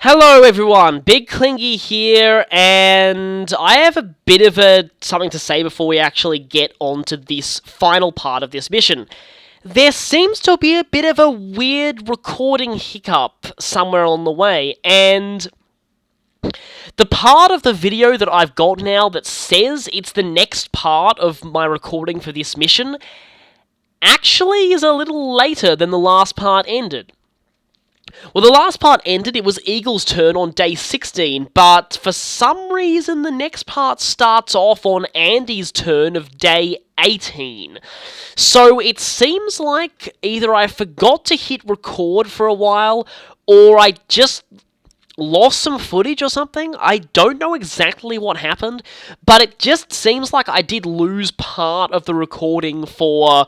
Hello everyone, Big Clingy here, and I have a bit of something to say before we actually get on to this final part of this mission. There seems to be a bit of a weird recording hiccup somewhere along the way, and the part of the video that I've got now that says it's the next part of my recording for this mission actually is a little later than the last part ended. Well, the last part ended, it was Eagle's turn on day 16, but for some reason the next part starts off on Andy's turn of day 18. So it seems like either I forgot to hit record for a while, or I just lost some footage or something. I don't know exactly what happened, but it just seems like I did lose part of the recording for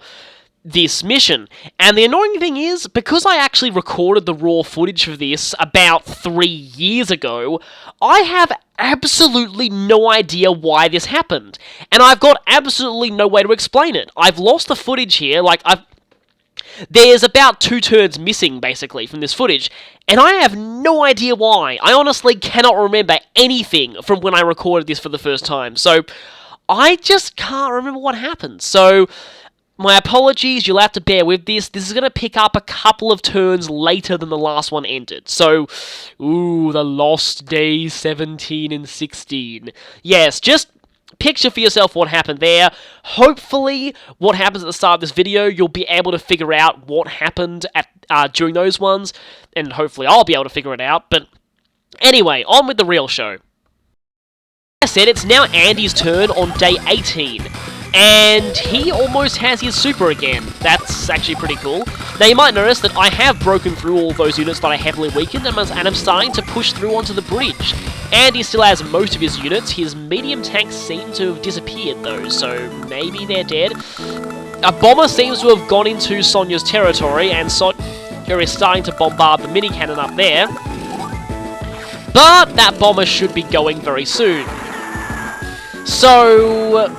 this mission. And the annoying thing is, because I actually recorded the raw footage for this about 3 years ago, I have absolutely no idea why this happened. And I've got absolutely no way to explain it. I've lost the footage here, there's about 2 turns missing, basically, from this footage, and I have no idea why. I honestly cannot remember anything from when I recorded this for the first time, so I just can't remember what happened. So my apologies, you'll have to bear with this. This is going to pick up a couple of turns later than the last one ended. So, the lost days 17 and 16. Yes, just picture for yourself what happened there. Hopefully, what happens at the start of this video, you'll be able to figure out what happened during those ones, and hopefully I'll be able to figure it out. But anyway, on with the real show. Like I said, it's now Andy's turn on day 18. And he almost has his super again. That's actually pretty cool. Now you might notice that I have broken through all those units that I heavily weakened, and I'm starting to push through onto the bridge. And he still has most of his units. His medium tanks seem to have disappeared though, so maybe they're dead. A bomber seems to have gone into Sonya's territory, and Sonya is starting to bombard the mini cannon up there. But that bomber should be going very soon. So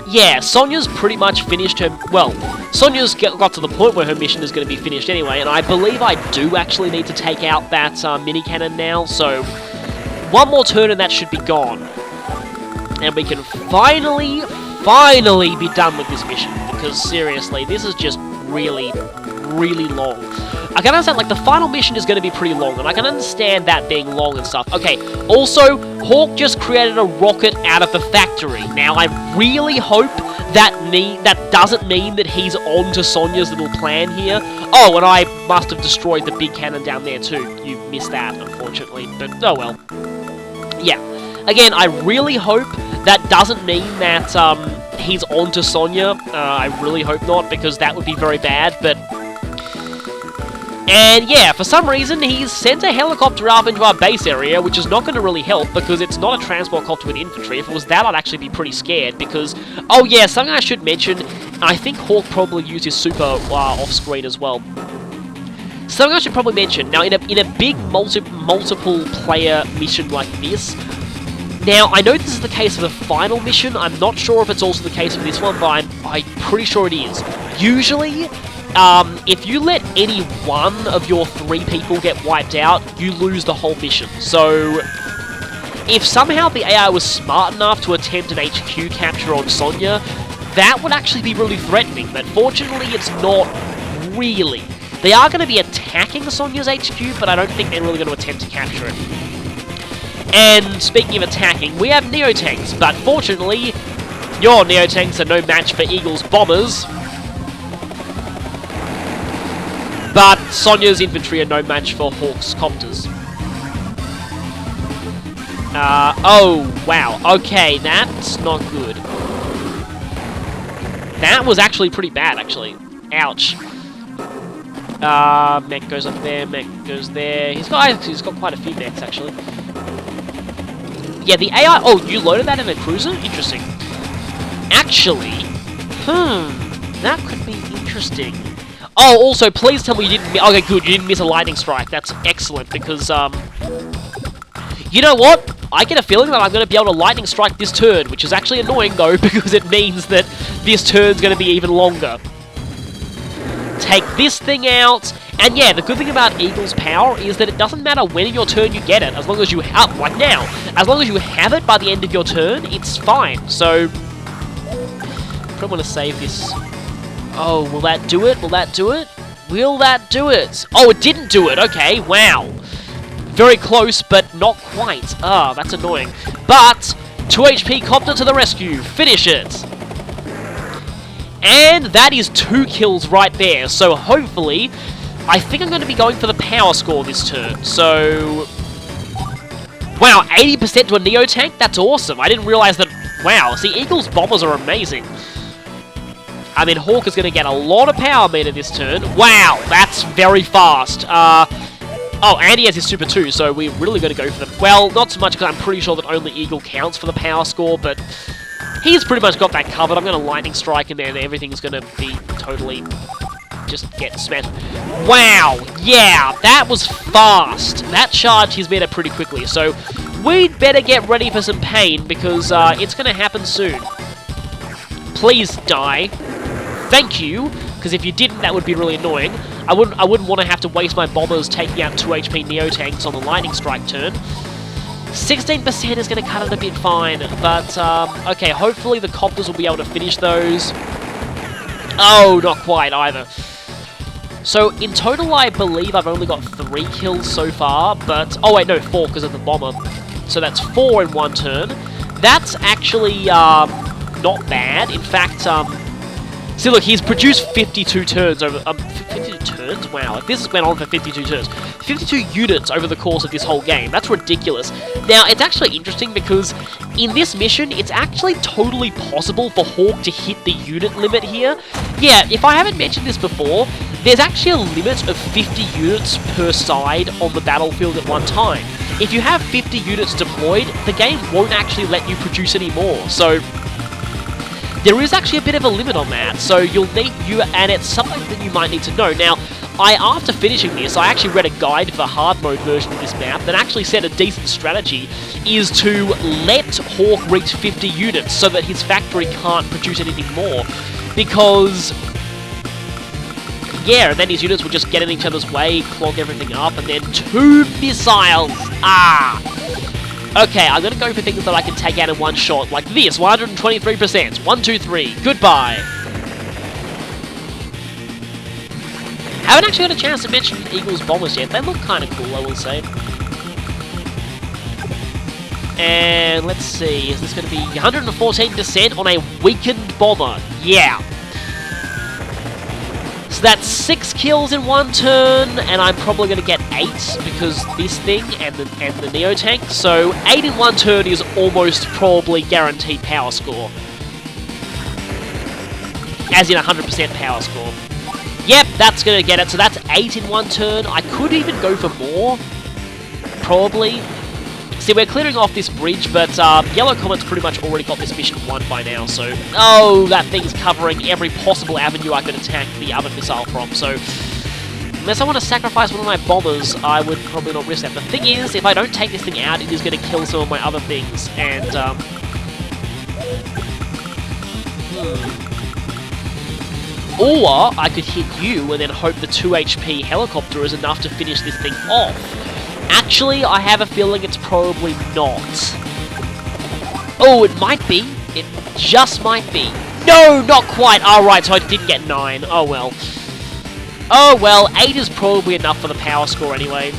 yeah, Sonya's pretty much finished her... Well, Sonya's got to the point where her mission is going to be finished anyway, and I believe I do actually need to take out that mini cannon now, so one more turn and that should be gone. And we can finally be done with this mission, because seriously, this is just really long. I can understand, the final mission is going to be pretty long, and I can understand that being long and stuff. Okay, also, Hawk just created a rocket out of the factory. Now, I really hope that doesn't mean that he's on to Sonya's little plan here. Oh, and I must have destroyed the big cannon down there too. You missed that, unfortunately, but oh well. Yeah, again, I really hope that doesn't mean that he's on to Sonya. I really hope not, because that would be very bad, but... And yeah, for some reason, he's sent a helicopter up into our base area, which is not going to really help, because it's not a transport copter with infantry. If it was that, I'd actually be pretty scared, because... Oh yeah, something I should mention, I think Hawk probably used his super off-screen as well. Something I should probably mention, now in a big multiple player mission like this... Now, I know this is the case for the final mission, I'm not sure if it's also the case for this one, but I'm pretty sure it is. Usually... if you let any one of your 3 people get wiped out, you lose the whole mission. So, if somehow the AI was smart enough to attempt an HQ capture on Sonya, that would actually be really threatening, but fortunately it's not really. They are going to be attacking Sonya's HQ, but I don't think they're really going to attempt to capture it. And speaking of attacking, we have Neotanks, but fortunately, your Neotanks are no match for Eagle's bombers. But Sonya's infantry are no match for Hawk's copters. Oh, wow. Okay, that's not good. That was actually pretty bad, actually. Ouch. Mech goes up there, mech goes there. He's got quite a few mechs, actually. Yeah, the AI... Oh, you loaded that in a cruiser? Interesting. Actually... that could be interesting. Oh, also, please tell me you didn't... Okay, good, you didn't miss a lightning strike. That's excellent, because, you know what? I get a feeling that I'm going to be able to lightning strike this turn, which is actually annoying, though, because it means that this turn's going to be even longer. take this thing out, and yeah, the good thing about Eagle's power is that it doesn't matter when in your turn you get it, as long as you have, like now, as long as you have it by the end of your turn, it's fine. So, probably want to save this. Oh, will that do it? Will that do it? Will that do it? Oh, it didn't do it. Okay, wow. Very close, but not quite. Ah, that's annoying. But 2 HP Copter to the rescue. Finish it. And that is 2 kills right there. So hopefully, I think I'm going to be going for the power score this turn. So, wow, 80% to a Neo Tank? That's awesome. I didn't realize that. Wow, see, Eagle's bombers are amazing. I mean, Hawk is going to get a lot of power meter this turn. Wow, that's very fast. Oh, and he has his super too, so we're really going to go for them. Well, not so much because I'm pretty sure that only Eagle counts for the power score, but he's pretty much got that covered. I'm going to Lightning Strike in there and everything's going to be totally just get smashed. Wow, yeah, that was fast. That charged his meter pretty quickly, so we'd better get ready for some pain because it's going to happen soon. Please die. Thank you, because if you didn't, that would be really annoying. I wouldn't want to have to waste my bombers taking out 2 HP Neo Tanks on the Lightning Strike turn. 16% is going to cut it a bit fine, but okay, hopefully the Copters will be able to finish those. Oh, not quite either. So in total, I believe I've only got 3 kills so far, but oh wait, no, 4 because of the bomber. So that's 4 in 1 turn. That's actually not bad. In fact, see, look, he's produced 52 turns over... 52 turns? Wow, if this went on for 52 turns. 52 units over the course of this whole game. That's ridiculous. Now, it's actually interesting because in this mission, it's actually totally possible for Hawk to hit the unit limit here. Yeah, if I haven't mentioned this before, there's actually a limit of 50 units per side on the battlefield at one time. If you have 50 units deployed, the game won't actually let you produce any more. So there is actually a bit of a limit on that, so and it's something that you might need to know. Now, after finishing this, I actually read a guide for the hard mode version of this map that actually said a decent strategy is to let Hawk reach 50 units so that his factory can't produce anything more, because yeah, and then his units will just get in each other's way, clog everything up, and then 2 missiles! Okay, I'm going to go for things that I can take out in one shot, like this, 123%. 1, 2, 3, goodbye. Haven't actually had a chance to mention Eagle's bombers yet. They look kind of cool, I will say. And let's see, is this going to be 114% on a weakened bomber? Yeah. So that's 6 kills in 1 turn, and I'm probably going to get 8 because this thing and the Neo Tank. So 8 in 1 turn is almost probably guaranteed power score. As in 100% power score. Yep, that's going to get it. So that's 8 in 1 turn. I could even go for more. Probably. See, we're clearing off this bridge, but Yellow Comet's pretty much already got this mission won by now, so... Oh, that thing's covering every possible avenue I could attack the other missile from, so... Unless I want to sacrifice one of my bombers, I would probably not risk that. The thing is, if I don't take this thing out, it is going to kill some of my other things, and... Or I could hit you and then hope the 2 HP helicopter is enough to finish this thing off. Actually, I have a feeling it's probably not. Oh, it might be. It just might be. No, not quite. Alright, so I didn't get 9. Oh well. Oh well, 8 is probably enough for the power score anyway.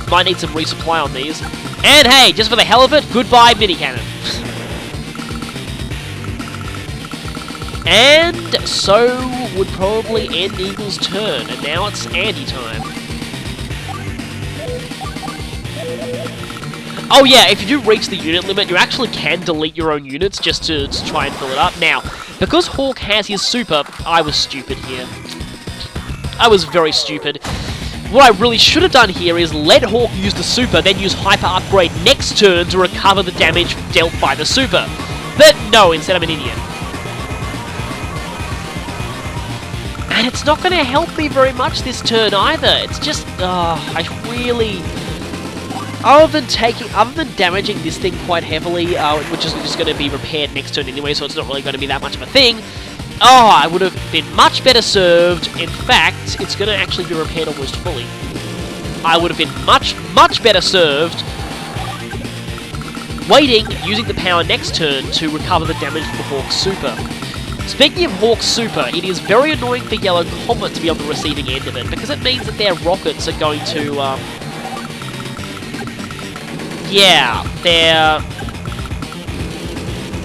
Might need some resupply on these. And hey, just for the hell of it, goodbye mini cannon. And so would probably end Eagle's turn, and now it's Andy time. Oh yeah, if you do reach the unit limit, you actually can delete your own units just to try and fill it up. Now, because Hawk has his super, I was stupid here. I was very stupid. What I really should have done here is let Hawk use the super, then use Hyper Upgrade next turn to recover the damage dealt by the super. But no, instead I'm an idiot. And it's not going to help me very much this turn either. It's just, I really... Other than damaging this thing quite heavily, which is just going to be repaired next turn anyway, so it's not really going to be that much of a thing, Oh, I would have been much better served. In fact, it's going to actually be repaired almost fully. I would have been much better served waiting, using the power next turn to recover the damage from the Hawk Super. Speaking of Hawk Super, it is very annoying for Yellow Comet to be on the receiving end of it, because it means that their rockets are going to,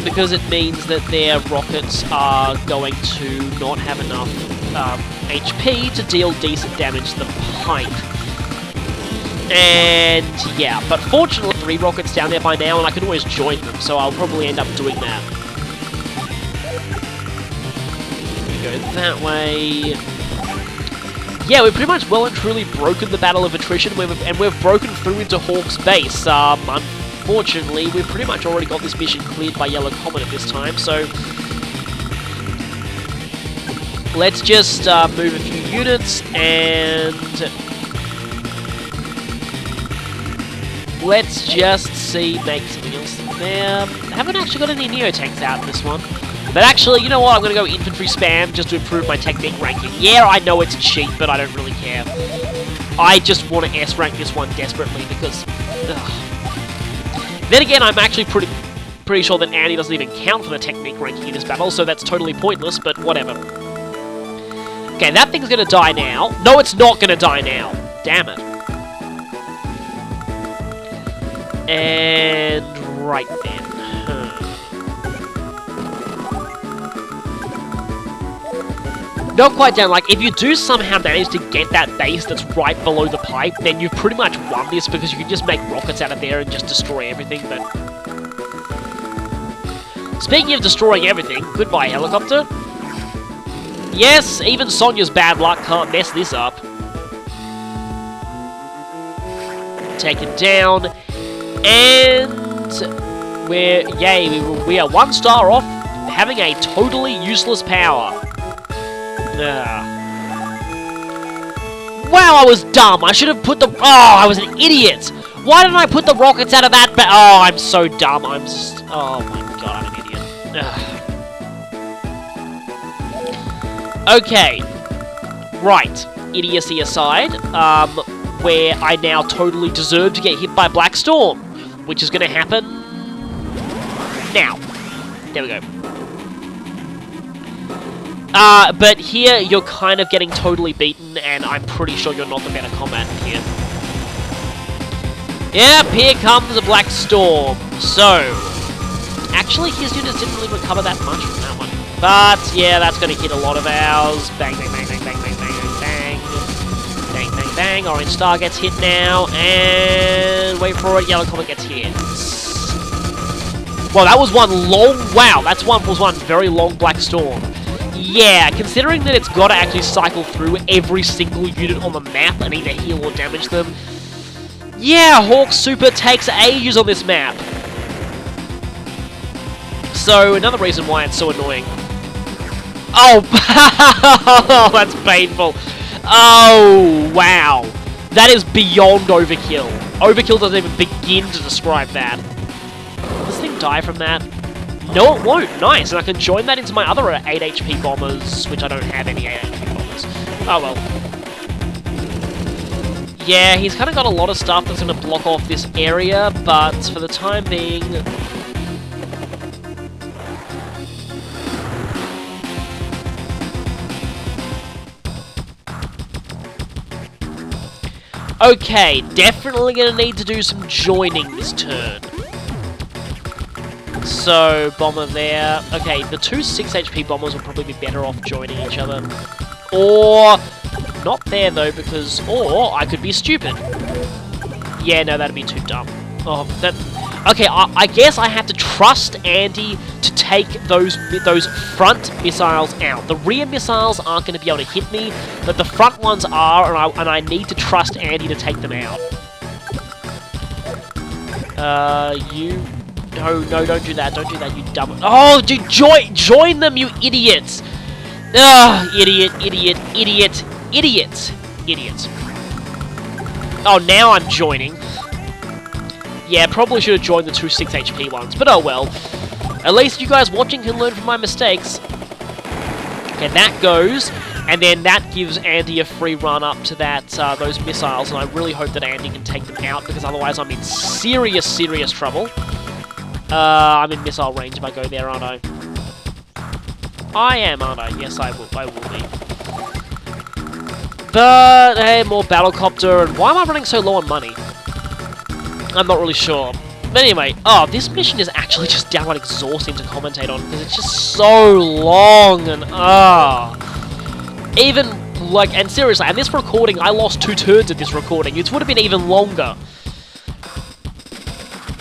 because it means that their rockets are going to not have enough HP to deal decent damage to the pipe. And yeah, but fortunately 3 rockets down there by now, and I can always join them, so I'll probably end up doing that. We go that way. Yeah, we've pretty much well and truly broken the Battle of Attrition, and we've broken through into Hawk's base. Unfortunately, we've pretty much already got this mission cleared by Yellow Comet at this time, so let's just move a few units, and let's just see, make something else there. I haven't actually got any Neo tanks out in this one. But actually, you know what? I'm going to go infantry spam just to improve my technique ranking. Yeah, I know it's cheap, but I don't really care. I just want to S-rank this one desperately because... Then again, I'm actually pretty sure that Andy doesn't even count for the technique ranking in this battle, so that's totally pointless, but whatever. Okay, that thing's going to die now. No, it's not going to die now. Damn it. And right then. Not quite down, like, if you do somehow manage to get that base that's right below the pipe, then you've pretty much won this, because you can just make rockets out of there and just destroy everything, but... Speaking of destroying everything, goodbye, helicopter. Yes, even Sonya's bad luck can't mess this up. Taken down, and... we are 1 star off having a totally useless power. Wow, I was dumb. I should have put the... Oh, I was an idiot. Why didn't I put the rockets out of that... Oh, I'm so dumb. I'm just... Oh my god, I'm an idiot. Okay. Right. Idiocy aside, where I now totally deserve to get hit by Black Storm, which is going to happen... now. There we go. But here, you're kind of getting totally beaten, and I'm pretty sure you're not the better combat here. Yep, here comes a Black Storm. So, actually, his units didn't really recover that much from that one. But, yeah, that's going to hit a lot of ours. Bang, bang, bang, bang, bang, bang, bang, bang. Bang, bang, bang. Orange Star gets hit now, and wait for it, Yellow Comet gets hit. Well, that was one long... Wow, was one very long Black Storm. Yeah, considering that it's got to actually cycle through every single unit on the map and either heal or damage them. Yeah, Hawk Super takes ages on this map. So, another reason why it's so annoying. Oh, that's painful. Oh, wow. That is beyond overkill. Overkill doesn't even begin to describe that. Will this thing die from that? No, it won't. Nice. And I can join that into my other 8 HP bombers, which I don't have any 8 HP bombers. Oh, well. Yeah, he's kind of got a lot of stuff that's going to block off this area, but for the time being... Okay, definitely going to need to do some joining this turn. So, bomber there. Okay, the 2 6 HP bombers will probably be better off joining each other. Or, not there though, because, or I could be stupid. Yeah, no, that'd be too dumb. Oh, that... Okay, I guess I have to trust Andy to take those front missiles out. The rear missiles aren't going to be able to hit me, but the front ones are, and I need to trust Andy to take them out. No, don't do that. Don't do that, you dumb... Oh, dude, join them, you idiots! Ugh, idiot. Oh, now I'm joining. Yeah, probably should have joined the 2 6 HP ones, but oh well. At least you guys watching can learn from my mistakes. Okay, that goes, and then that gives Andy a free run up to that those missiles, and I really hope that Andy can take them out, because otherwise I'm in serious, serious trouble. I'm in missile range if I go there, aren't I? I am, aren't I? Yes, I will be. But, hey, more battlecopter, and why am I running so low on money? I'm not really sure. But anyway, this mission is actually just downright exhausting to commentate on, because it's just so long, and even, like, and seriously, and this recording, I lost 2 turns at this recording. It would have been even longer.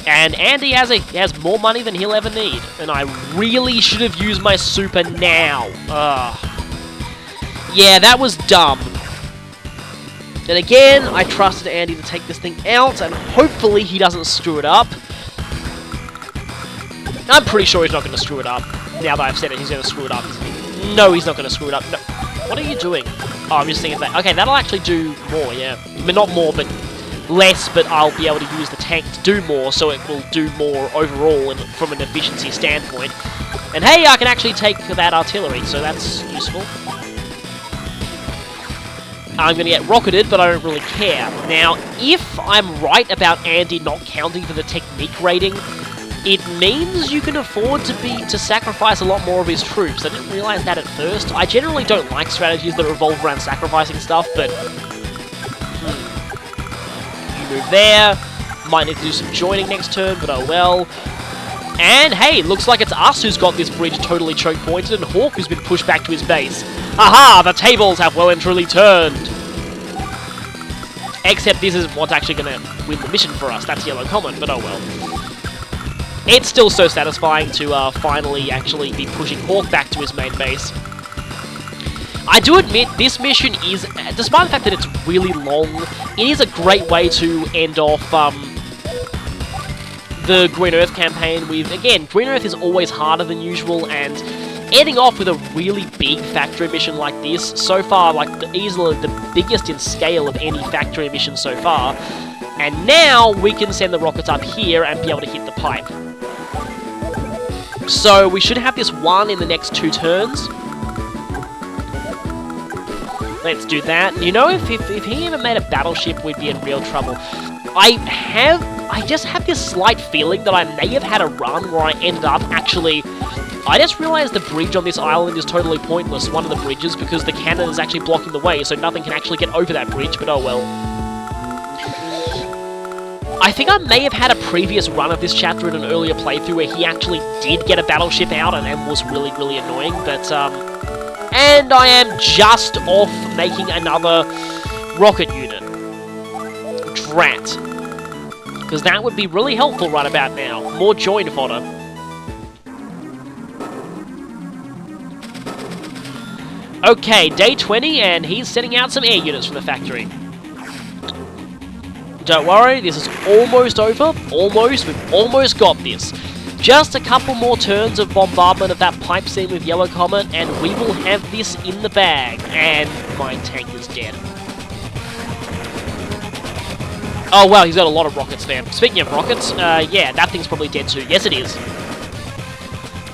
And Andy has more money than he'll ever need, and I really should have used my super now. Yeah, that was dumb. And again, I trusted Andy to take this thing out, and hopefully he doesn't screw it up. I'm pretty sure he's not going to screw it up. Now that I've said it, he's going to screw it up. No, he's not going to screw it up. No. What are you doing? Oh, I'm just thinking that. Okay, that'll actually do more, yeah. I mean, not more, but less, but I'll be able to use the tank to do more, so it will do more overall from an efficiency standpoint. And hey, I can actually take that artillery, so that's useful. I'm going to get rocketed, but I don't really care. Now, if I'm right about Andy not counting for the technique rating, it means you can afford to sacrifice a lot more of his troops. I didn't realize that at first. I generally don't like strategies that revolve around sacrificing stuff, but you move there. Might need to do some joining next turn, but oh well. And hey, looks like it's us who's got this bridge totally choke pointed, and Hawk who's been pushed back to his base. Aha! The tables have well and truly turned! Except this isn't what's actually going to win the mission for us. That's Yellow Comet, but oh well. It's still so satisfying to finally actually be pushing Hawk back to his main base. I do admit, this mission is, despite the fact that it's really long, it is a great way to end off the Green Earth campaign with, again, Green Earth is always harder than usual, and ending off with a really big factory mission like this, so far, like, easily the biggest in scale of any factory mission so far, and now we can send the rockets up here and be able to hit the pipe. So we should have this won in the next 2 turns. Let's do that. You know, if he ever made a battleship, we'd be in real trouble. I just have this slight feeling that I may have had a run where I ended up actually... I just realized the bridge on this island is totally pointless, one of the bridges, because the cannon is actually blocking the way, so nothing can actually get over that bridge, but oh well. I think I may have had a previous run of this chapter in an earlier playthrough where he actually did get a battleship out and was really, really annoying, but, and I am just off making another rocket unit. Drat. Because that would be really helpful right about now. More join fodder. Okay, day 20, and he's setting out some air units from the factory. Don't worry, this is almost over. Almost. We've almost got this. Just a couple more turns of bombardment of that pipe seam with Yellow Comet, and we will have this in the bag. And my tank is dead. Oh wow, he's got a lot of rockets there. Speaking of rockets, yeah, that thing's probably dead too. Yes, it is.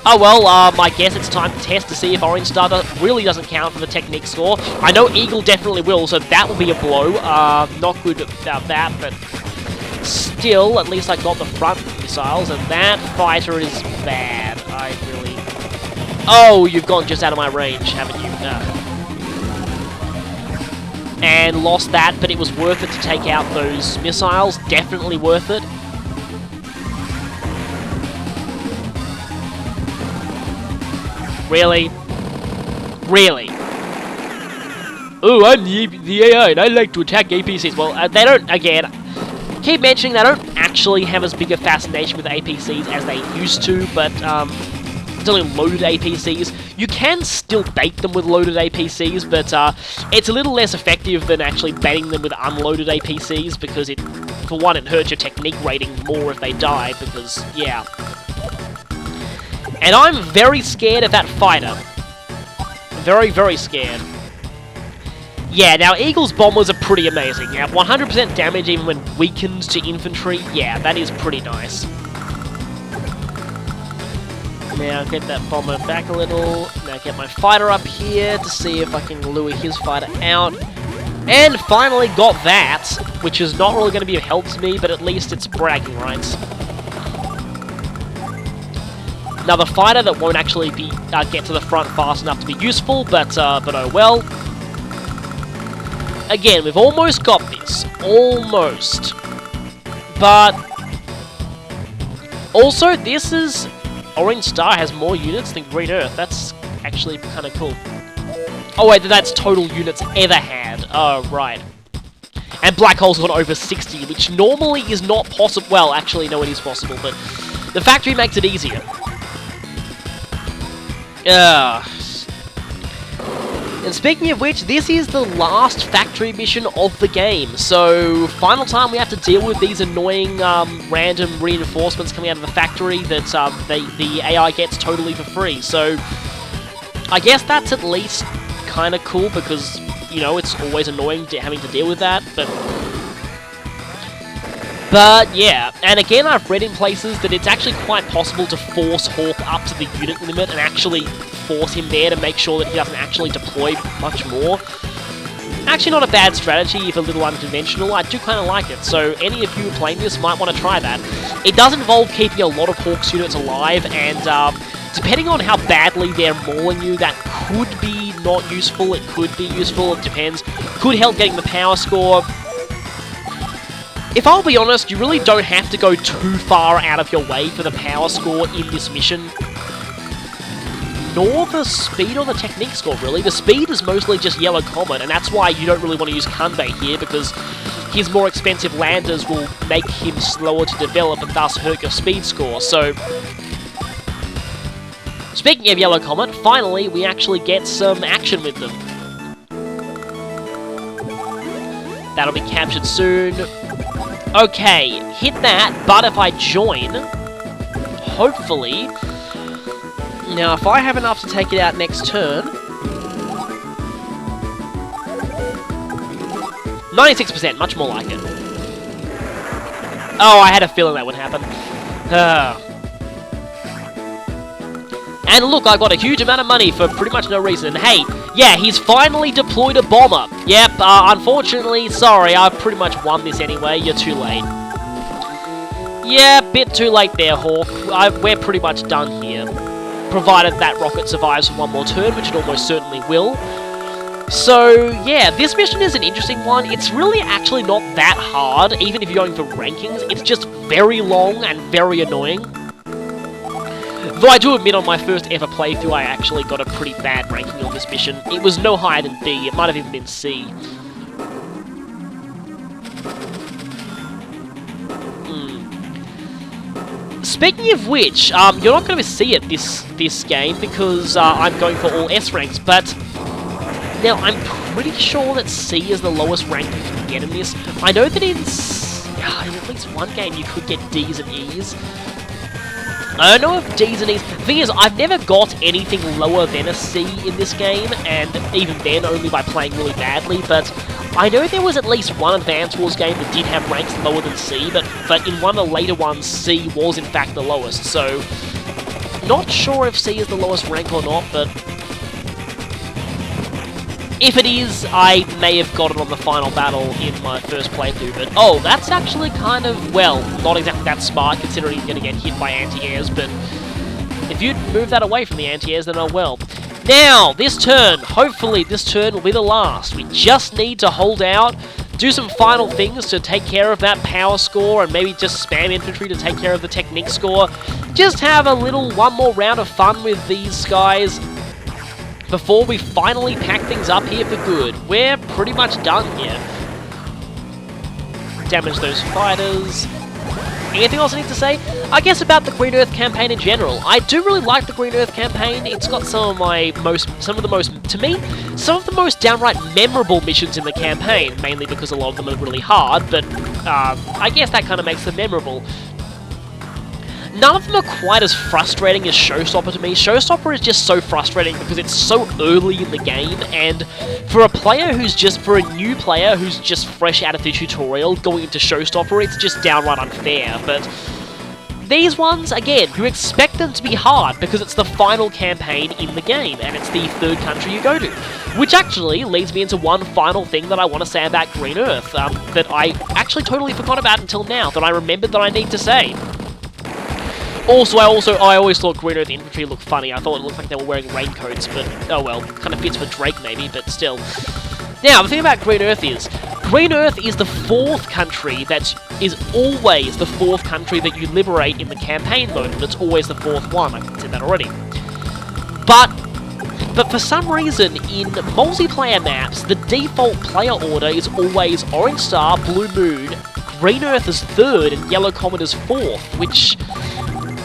Oh well, I guess it's time to test to see if Orange Star really doesn't count for the technique score. I know Eagle definitely will, so that will be a blow. Not good about that, but still, at least I got the front missiles, and that fighter is bad. I really... Oh, you've gone just out of my range, haven't you? And lost that, but it was worth it to take out those missiles. Definitely worth it. Really? Really? Oh, I'm the AI, and I like to attack APCs. Well, they don't, again, keep mentioning they don't actually have as big a fascination with APCs as they used to, but, it's only loaded APCs. You can still bait them with loaded APCs, but, it's a little less effective than actually baiting them with unloaded APCs, because it, for one, it hurts your technique rating more if they die, because, yeah. And I'm very scared of that fighter. Very, very scared. Yeah, now Eagle's bombers are pretty amazing. Yeah, 100% damage even when weakened to infantry. Yeah, that is pretty nice. Now get that bomber back a little. Now get my fighter up here to see if I can lure his fighter out. And finally got that, which is not really going to be of help to me, but at least it's bragging rights. Another fighter that won't actually be get to the front fast enough to be useful, but oh well. Again, we've almost got this. Almost. But also, this is... Orange Star has more units than Green Earth. That's actually kind of cool. Oh wait, that's total units ever had. Oh, right. And Black Hole's got over 60, which normally is not possible. Well, actually, no, it is possible, but the factory makes it easier. And speaking of which, this is the last factory mission of the game. So, final time we have to deal with these annoying random reinforcements coming out of the factory that the AI gets totally for free. So, I guess that's at least kind of cool because, you know, it's always annoying having to deal with that. But yeah, and again, I've read in places that it's actually quite possible to force Hawk up to the unit limit and actually force him there to make sure that he doesn't actually deploy much more. Actually not a bad strategy, if a little unconventional. I do kind of like it, so any of you playing this might want to try that. It does involve keeping a lot of Hawk's units alive, and depending on how badly they're mauling you, that could be not useful, it could be useful, it depends. Could help getting the power score. If I'll be honest, you really don't have to go too far out of your way for the power score in this mission. Nor the speed or the technique score, really. The speed is mostly just Yellow Comet, and that's why you don't really want to use Kanbei here, because his more expensive landers will make him slower to develop and thus hurt your speed score, so... Speaking of Yellow Comet, finally we actually get some action with them. That'll be captured soon. Okay, hit that, but if I join, hopefully... Now, if I have enough to take it out next turn... 96%, much more like it. Oh, I had a feeling that would happen. And look, I got a huge amount of money for pretty much no reason. And hey, yeah, he's finally deployed a bomber. Yep, unfortunately, sorry, I've pretty much won this anyway. You're too late. Yeah, bit too late there, Hawk. We're pretty much done here. Provided that rocket survives for one more turn, which it almost certainly will. So, yeah, this mission is an interesting one. It's really actually not that hard, even if you're going for rankings. It's just very long and very annoying. Though I do admit on my first ever playthrough I actually got a pretty bad ranking on this mission. It was no higher than D, it might have even been C. Speaking of which, you're not going to see it this game because I'm going for all S ranks, but now I'm pretty sure that C is the lowest rank you can get in this. I know that in at least one game you could get Ds and Es. I don't know if Ds and Es... The thing is, I've never got anything lower than a C in this game, and even then only by playing really badly, but I know there was at least one Advance Wars game that did have ranks lower than C, but in one of the later ones, C was in fact the lowest, so... Not sure if C is the lowest rank or not, but... If it is, I may have got it on the final battle in my first playthrough, but oh, that's actually kind of, well, not exactly that smart considering he's going to get hit by anti-airs, but if you'd move that away from the anti-airs, then oh well. Now, this turn, hopefully this turn will be the last. We just need to hold out, do some final things to take care of that power score, and maybe just spam infantry to take care of the technique score. Just have one more round of fun with these guys before we finally pack things up here for good. We're pretty much done here. Damage those fighters. Anything else I need to say? I guess about the Green Earth campaign in general. I do really like the Green Earth campaign. It's got some of the most downright memorable missions in the campaign, mainly because a lot of them are really hard, but I guess that kind of makes them memorable. None of them are quite as frustrating as Showstopper to me. Showstopper is just so frustrating because it's so early in the game, and for a new player who's just fresh out of the tutorial going into Showstopper, it's just downright unfair. But these ones, again, you expect them to be hard because it's the final campaign in the game, and it's the third country you go to. Which actually leads me into one final thing that I want to say about Green Earth, that I actually totally forgot about until now, that I remembered that I need to say. Also, I always thought Green Earth infantry looked funny. I thought it looked like they were wearing raincoats, but oh well, kind of fits for Drake maybe, but still. Now, the thing about Green Earth is the fourth country that is always the fourth country that you liberate in the campaign mode, and it's always the fourth one. I said that already. But for some reason, in multiplayer maps, the default player order is always Orange Star, Blue Moon, Green Earth is third, and Yellow Comet is fourth, which...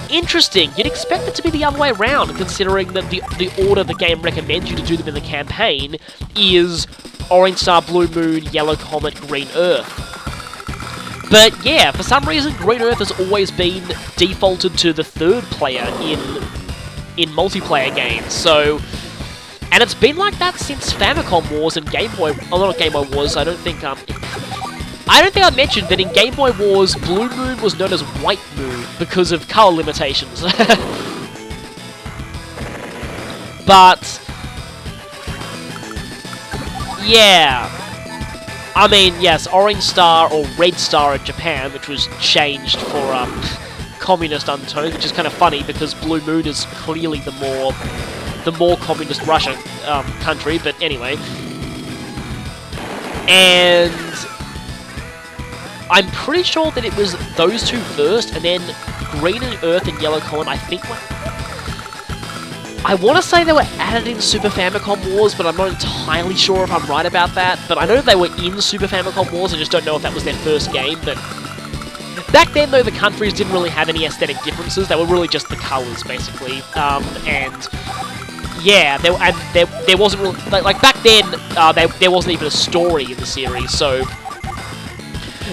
interesting. You'd expect it to be the other way around, considering that the order the game recommends you to do them in the campaign is Orange Star, Blue Moon, Yellow Comet, Green Earth. But yeah, for some reason, Green Earth has always been defaulted to the third player in multiplayer games, so... and it's been like that since Famicom Wars and Game Boy... oh, not Game Boy Wars, I don't think I mentioned that in Game Boy Wars, Blue Moon was known as White Moon because of color limitations. But... yeah. I mean, yes, Orange Star or Red Star in Japan, which was changed for communist undertones, which is kind of funny because Blue Moon is clearly the more communist Russian country, but anyway. And I'm pretty sure that it was those two first, and then Green and Earth and Yellow Comet, I think... I want to say they were added in Super Famicom Wars, but I'm not entirely sure if I'm right about that. But I know they were in Super Famicom Wars, I just don't know if that was their first game, but... back then, though, the countries didn't really have any aesthetic differences, they were really just the colours, basically. And... yeah, there wasn't really... like back then, there wasn't even a story in the series, so...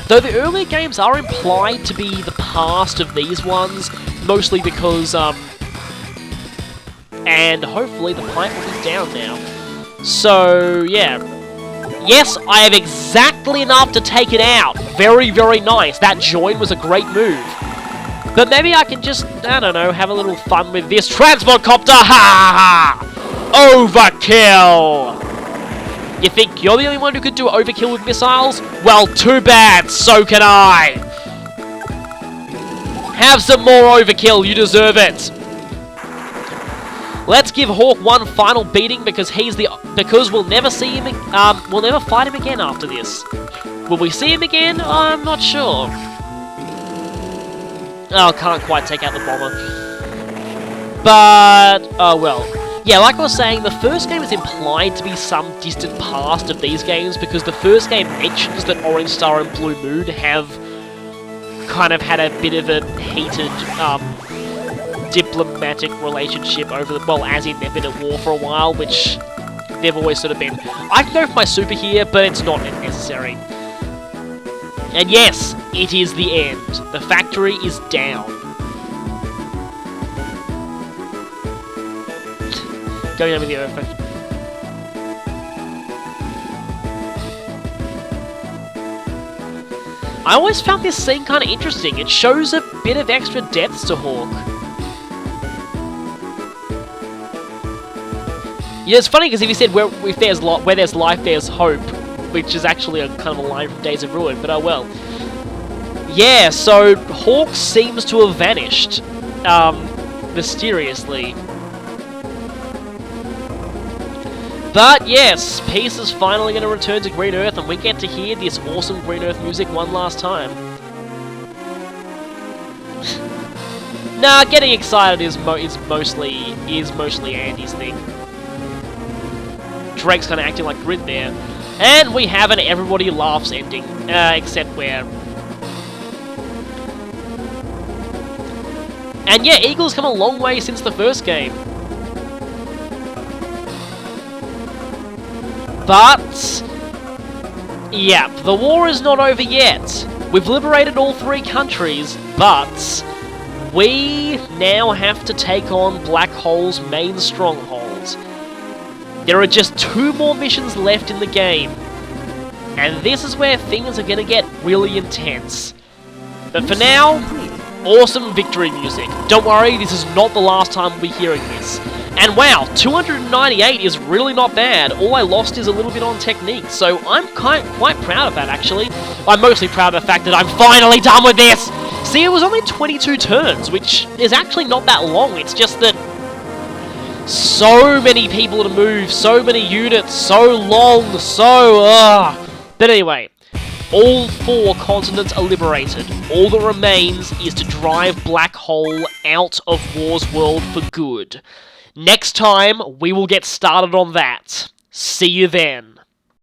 though the earlier games are implied to be the past of these ones, mostly because, and hopefully the pipe is down now. So, yeah. Yes, I have exactly enough to take it out. Very, very nice. That join was a great move. But maybe I can just, I don't know, have a little fun with this transport copter. Ha ha ha! Overkill! You think you're the only one who could do overkill with missiles? Well, too bad, so can I! Have some more overkill, you deserve it! Let's give Hawk one final beating because we'll never see him, we'll never fight him again after this. Will we see him again? I'm not sure. Oh, can't quite take out the bomber. But, oh well. Yeah, like I was saying, the first game is implied to be some distant past of these games because the first game mentions that Orange Star and Blue Moon have kind of had a bit of a heated, diplomatic relationship over the, well, as in they've been at war for a while, which they've always sort of been. I can go for my super here, but it's not necessary. And yes, it is the end. The factory is down. Going over the Earth factory. I always found this scene kind of interesting. It shows a bit of extra depth to Hawk. Yeah, it's funny because if you said where there's life, there's hope, which is actually a kind of a line from Days of Ruin, but oh well. Yeah, so Hawk seems to have vanished, mysteriously. But yes, peace is finally going to return to Green Earth, and we get to hear this awesome Green Earth music one last time. Nah, getting excited is mostly Andy's thing. Drake's kind of acting like Grid there. And we have an everybody laughs ending, except where... and yeah, Eagle's come a long way since the first game. But... yeah, the war is not over yet. We've liberated all 3 countries, but... we now have to take on Black Hole's main stronghold. There are just 2 more missions left in the game. And this is where things are going to get really intense. But for now, awesome victory music. Don't worry, this is not the last time we'll be hearing this. And wow, 298 is really not bad. All I lost is a little bit on technique, so I'm quite proud of that, actually. I'm mostly proud of the fact that I'm finally done with this! See, it was only 22 turns, which is actually not that long. It's just that so many people to move, so many units, so long, But anyway, all 4 continents are liberated. All that remains is to drive Black Hole out of War's world for good. Next time, we will get started on that. See you then.